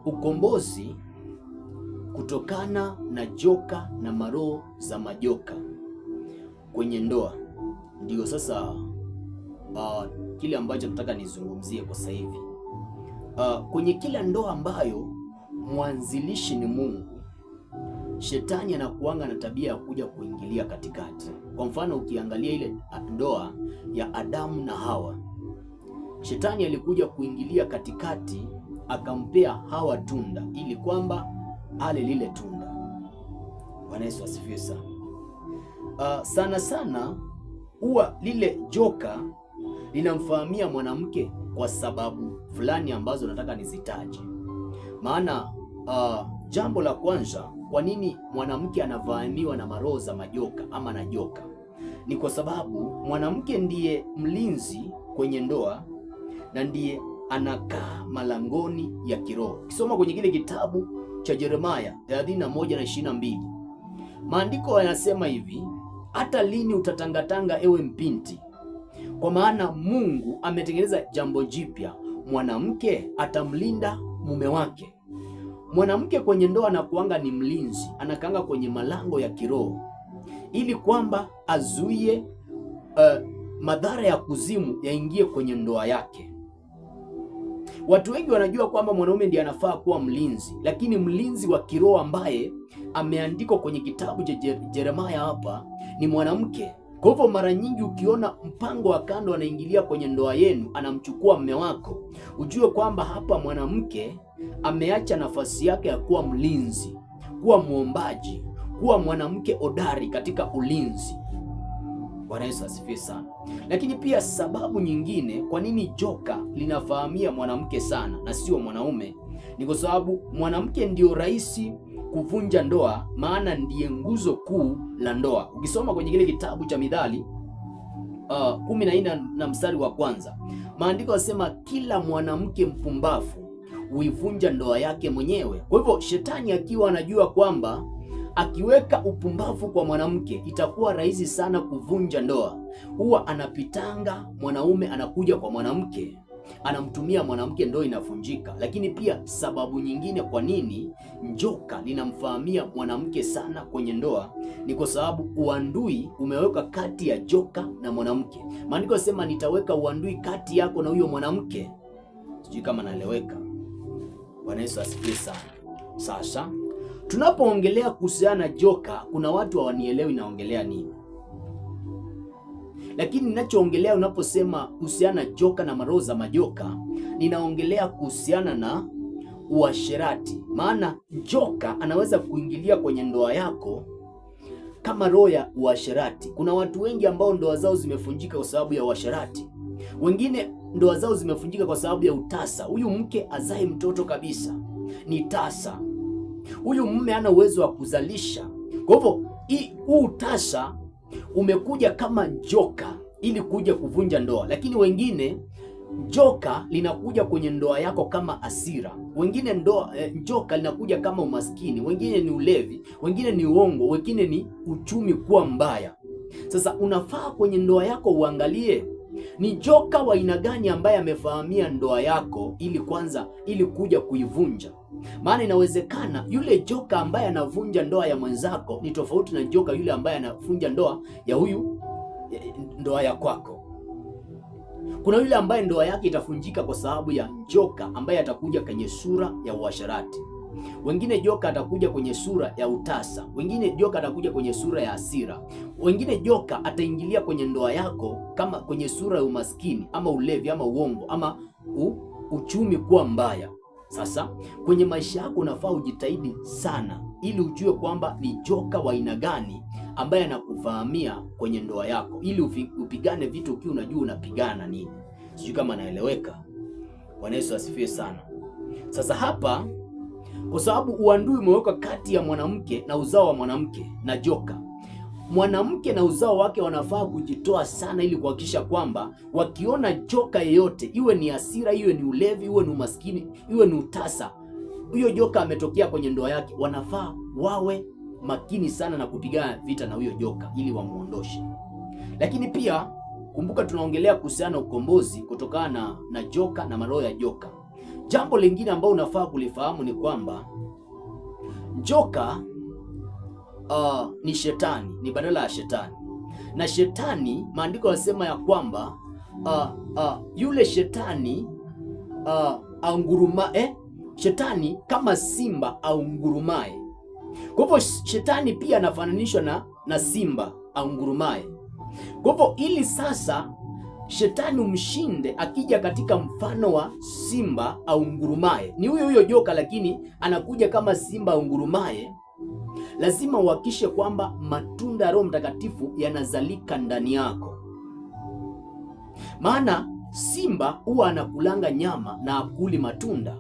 ukombozi kutokana na joka na maroho za majoka kwenye ndoa. Ndio sasa kile ambacho nataka nizungumzie kwa sasa hivi. Kwenye kila ndoa ambayo mwanzilishi ni Mungu, shetani anakuanga na tabia ya kuja kuingilia katikati. Kwa mfano, ukiangalia ile ndoa ya Adamu na Hawa, shetani alikuja kuingilia katikati, akampea Hawa tunda ili kwamba ale lile tunda. Bwana Yesu asifiwe sana. Sana sana huwa lile joka linamfahamia mwanamke kwa sababu fulani ambazo nataka nizitaje. Maana jambo la kwanza, kwa nini mwanamke anavamiwa na maroho za majoka ama na joka? Ni kwa sababu mwanamke ndiye mlinzi kwenye ndoa na ndiye anakaa malangoni ya kiroho. Ukisoma kwenye kile kitabu cha Yeremia 31:22, maandiko yanasema hivi: hata lini utatangatanga ewe mpinti? Kwa maana Mungu ametengeneza jambo jipya, mwanamke atamlinda mume wake. Mwanamke kwenye ndoa anakuanga ni mlinzi, anakaanga kwenye malango ya kiroho ili kwamba azuie madhara ya kuzimu yaingie kwenye ndoa yake. Watu wengi wanajua kwamba mwanaume ndiye anafaa kuwa mlinzi, lakini mlinzi wa kiroho ambaye ameandikwa kwenye kitabu cha Yeremia hapa ni mwanamke. Kwa hivyo mara nyingi ukiona mpango wa kando anaingilia kwenye ndoa yenu, anamchukua mume wako, ujue kwamba hapa mwanamke ameacha nafasi yake ya kuwa mlinzi, kuwa mwombaji, kuwa mwanamke hodari katika ulinzi. Bwana Yesu asifiwe sana. Lakini pia sababu nyingine kwa nini joka linafahamia mwanamke sana na sio mwanaume ni kwa sababu mwanamke ndio rahisi kuvunja ndoa, maana ndiye nguzo kuu la ndoa. Ukisoma kwenye kile kitabu cha Mithali 14 na mstari wa kwanza, maandiko yanasema kila mwanamke mpumbavu huivunja ndoa yake mwenyewe. Kwa hivyo shetani akiwa anajua kwamba akiweka upumbavu kwa mwanamke itakuwa rahisi sana kuvunja ndoa, huwa anapitanga mwanaume, anakuja kwa mwanamke, anamtumia mwanamke, ndoa inavunjika. Lakini pia sababu nyingine kwa nini joka linamfahamia mwanamke sana kwenye ndoa ni kwa sababu uadui umeweka kati ya joka na mwanamke. Maandiko yanasema nitaweka uadui kati yako na huyo mwanamke. Sijui kama naeleweka. Bwana Yesu asifiwe sana. Sasa tunapoongelea kuhusiana na joka, kuna watu hawanielewi naongelea nini. Lakini ninachoongelea unaposema kuhusiana na joka na maroho za majoka, ninaongelea kuhusiana na uasherati. Maana joka anaweza kuingilia kwenye ndoa yako kama roho ya uasherati. Kuna watu wengi ambao ndoa zao zimevunjika kwa sababu ya uasherati. Wengine ndoa zao zimevunjika kwa sababu ya utasa. Huyu mke azae mtoto kabisa ni tasa. Huyu mume hana uwezo wa kuzalisha. Kwa hivyo huu utasa umekuja kama joka ili kuja kuvunja ndoa. Lakini wengine joka linakuja kwenye ndoa yako kama hasira. Wengine joka linakuja kama umaskini, wengine ni ulevi, wengine ni uongo, wengine ni uchumi kuwa mbaya. Sasa unafaa kwenye ndoa yako uangalie ni joka wa aina gani ambaye amefahamia ndoa yako ili kuja kuivunja. Maana inawezekana yule joka ambaye anavunja ndoa ya mwenzako ni tofauti na joka yule ambaye anavunja ndoa ya kwako. Kuna yule ambaye ndoa yake itavunjika kwa sababu ya joka ambaye atakuja kwenye sura ya uasherati. Wengine joka atakuja kwenye sura ya utasa, wengine joka atakuja kwenye sura ya hasira, wengine joka ataingilia kwenye ndoa yako kama kwenye sura ya umaskini ama ulevi ama uongo ama uchumi kuwa mbaya. Sasa kwenye maisha yako unafaa ujitahidi sana ili ujue kwamba ni joka wa aina gani ambaye anakufahamia kwenye ndoa yako, ili upigane vitu ukiwa unajua unapigana nini. Sijui kama naeleweka. Bwana Yesu asifiwe sana. Sasa hapa kwa sababu uadui umewekwa kati ya mwanamke na uzao wa mwanamke na joka, mwanamke na uzao wake wanafaa kujitoa sana ili kuhakikisha kwamba wakiona joka yeyote, iwe ni hasira, iwe ni ulevi, iwe ni umaskini, iwe ni utasa, huyo joka ametokea kwenye ndoa yake, wanafaa wawe makini sana na kupigana vita na huyo joka ili wamuondoshe. Lakini pia kumbuka tunaongelea kuhusiana na ukombozi kutokana na joka na maroho ya joka. Jambo lingine ambalo unafaa kulifahamu ni kwamba joka ni shetani, ni badala ya shetani. Na shetani, maandiko yanasema ya kwamba yule shetani shetani kama simba aungurumaye. Kwa hivyo shetani pia anafananishwa na simba aungurumaye. Kwa hivyo ili sasa shetani umshinde, akija katika mfano wa simba aungurumaye, ni huyo joka, lakini anakuja kama simba aungurumaye. Lazima uhakikishe kwamba matunda ya Roho Mtakatifu yanazalika ndani yako, maana simba huwa anakulanga nyama na akuli matunda.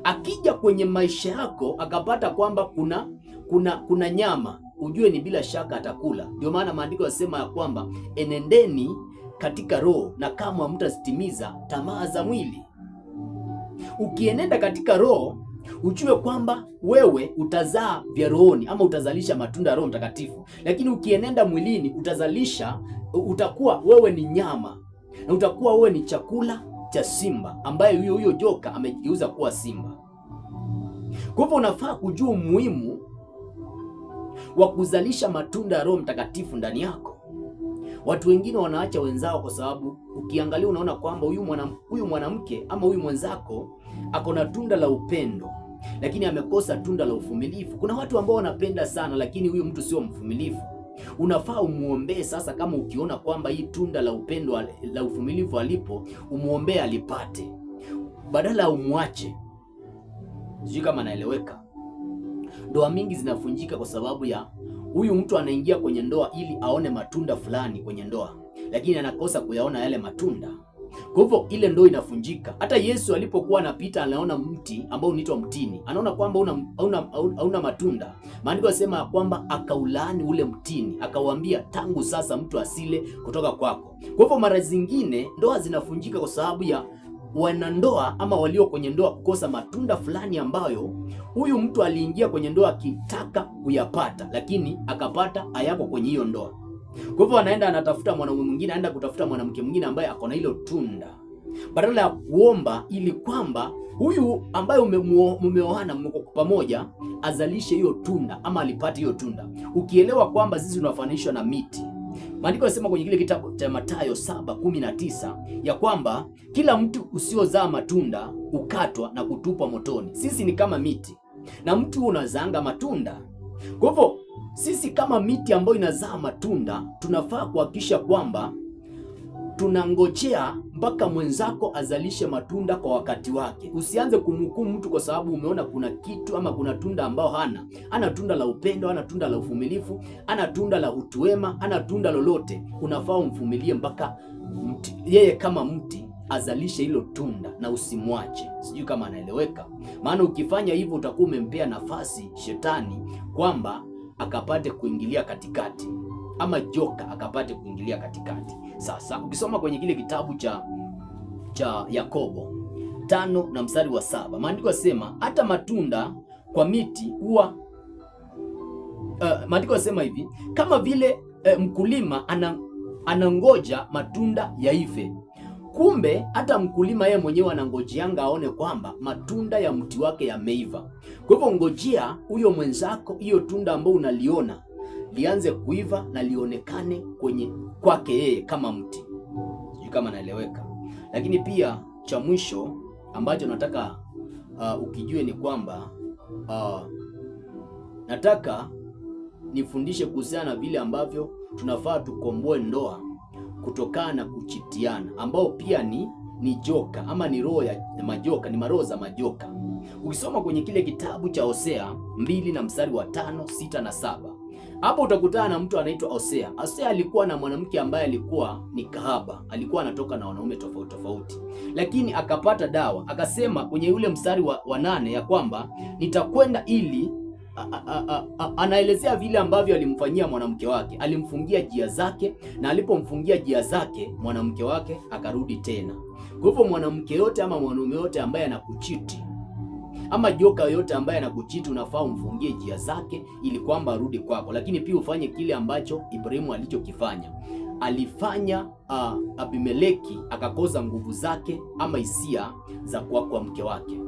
Akija kwenye maisha yako akapata kwamba kuna nyama, ujue ni bila shaka atakula. Ndio maana maandiko yanasema ya kwamba enendeni katika roho na kama hamtazitimiza tamaa za mwili. Ukienenda katika roho, ujue kwamba wewe utazaa vya rohoni ama utazalisha matunda ya Roho Mtakatifu. Lakini ukienenda mwilini, utakuwa wewe ni nyama na utakuwa wewe ni chakula cha simba, ambaye huyo joka amejigeuza kuwa simba. Kwa hivyo unafaa kujua umuhimu wa kuzalisha matunda ya Roho Mtakatifu ndani yako. Watu wengine wanaacha wenzao kwa sababu ukiangalia unaona kwamba huyu mwanamke ama huyu mwenzako ako na tunda la upendo, lakini amekosa tunda la uvumilivu. Kuna watu ambao wanapenda sana, lakini huyu mtu sio mvumilivu. Unafaa umuombee sasa. Kama ukiona kwamba hii tunda la upendo la uvumilivu alipo, umuombee alipate, badala ya umwache. Sijui kama naeleweka. Ndoa mingi zinafunjika kwa sababu ya huyu mtu anaingia kwenye ndoa ili aone matunda fulani kwenye ndoa, lakini anakosa kuyaona yale matunda. Kwa hivyo ile ndoa inafunjika. Hata Yesu alipokuwa anapita, anaona mti ambao unaitwa mtini, anaona kwamba hauna matunda. Maandiko yanasema ya kwamba akaulaani ule mtini, akauambia tangu sasa mtu asile kutoka kwako. Kwa hivyo mara zingine ndoa zinafunjika kwa sababu ya wanandoa ama walio kwenye ndoa kukosa matunda fulani ambayo huyu mtu aliingia kwenye ndoa akitaka kuyapata, lakini akapata hayako kwenye hiyo ndoa. Kwa hivyo anaenda anatafuta mwanaume mwingine, anaenda kutafuta mwanamke mwingine ambaye ako na hilo tunda, badala ya kuomba ili kwamba huyu ambaye umeoana mko pamoja azalishe hiyo tunda ama alipate hiyo tunda. Ukielewa kwamba sisi tunafananishwa na miti. Maandiko yanasema kwenye kile kitabu cha Mathayo 7:19 ya kwamba kila mtu usiozaa matunda ukatwa na kutupwa motoni. Sisi ni kama miti na mtu unazaanga matunda. Kwa hivyo sisi kama miti ambayo inazaa matunda, tunafaa kuhakikisha kwamba tunangojea mpaka mwenzako azalishe matunda kwa wakati wake. Usianze kumhukumu mtu kwa sababu umeona kuna kitu ama kuna tunda ambao hana tunda la upendo, hana tunda la uvumilivu, hana tunda la utu wema, hana tunda lolote. Unafaa umvumilie mpaka yeye kama mti azalishe hilo tunda na usimwache. Sijui kama anaeleweka. Maana ukifanya hivyo utakuwa umempea nafasi shetani kwamba akapate kuingilia katikati, ama joka akapate kuingilia katikati. Sasa ukisoma kwenye kile kitabu cha Yakobo 5:7, maandiko yasema hata matunda kwa miti huwa maandiko yasema hivi, kama vile mkulima anangoja matunda yaive, kumbe hata mkulima yeye mwenyewe anangojeanga aone kwamba matunda ya mti wake yameiva. Kwa hivyo ngojea huyo mwenzako, hiyo tunda ambao unaliona lianze kuiva na lionekane kwake yeye kama mti. Sijui kama naeleweka. Lakini pia cha mwisho ambacho nataka ukijue ni kwamba nataka nifundishe kuhusiana na vile ambavyo tunafaa tukomboe ndoa kutokana na kuchitiana, ambao pia ni joka ama ni roho ya majoka, ni maroho za majoka. Ukisoma kwenye kile kitabu cha Hosea 2:5, 6 na 7, hapo utakutana na mtu anaitwa Hosea. Hosea alikuwa na mwanamke ambaye alikuwa ni kahaba, alikuwa anatoka na wanaume tofauti tofauti, lakini akapata dawa. Akasema kwenye ule mstari wa 8 ya kwamba nitakwenda ili anaelezea vile ambavyo alimfanyia mwanamke wake. Alimfungia njia zake, na alipomfungia njia zake mwanamke wake akarudi tena. Kwa hivyo mwanamke yote ama mwanaume yote ambaye anakuchiti ama joka yote ambaye anakuchiti, unafaa umfungie njia zake ili kwamba arudi kwako. Lakini pia ufanye kile ambacho Ibrahimu alichokifanya. Alifanya Abimeleki akakosa nguvu zake ama hisia za kwa mke wake.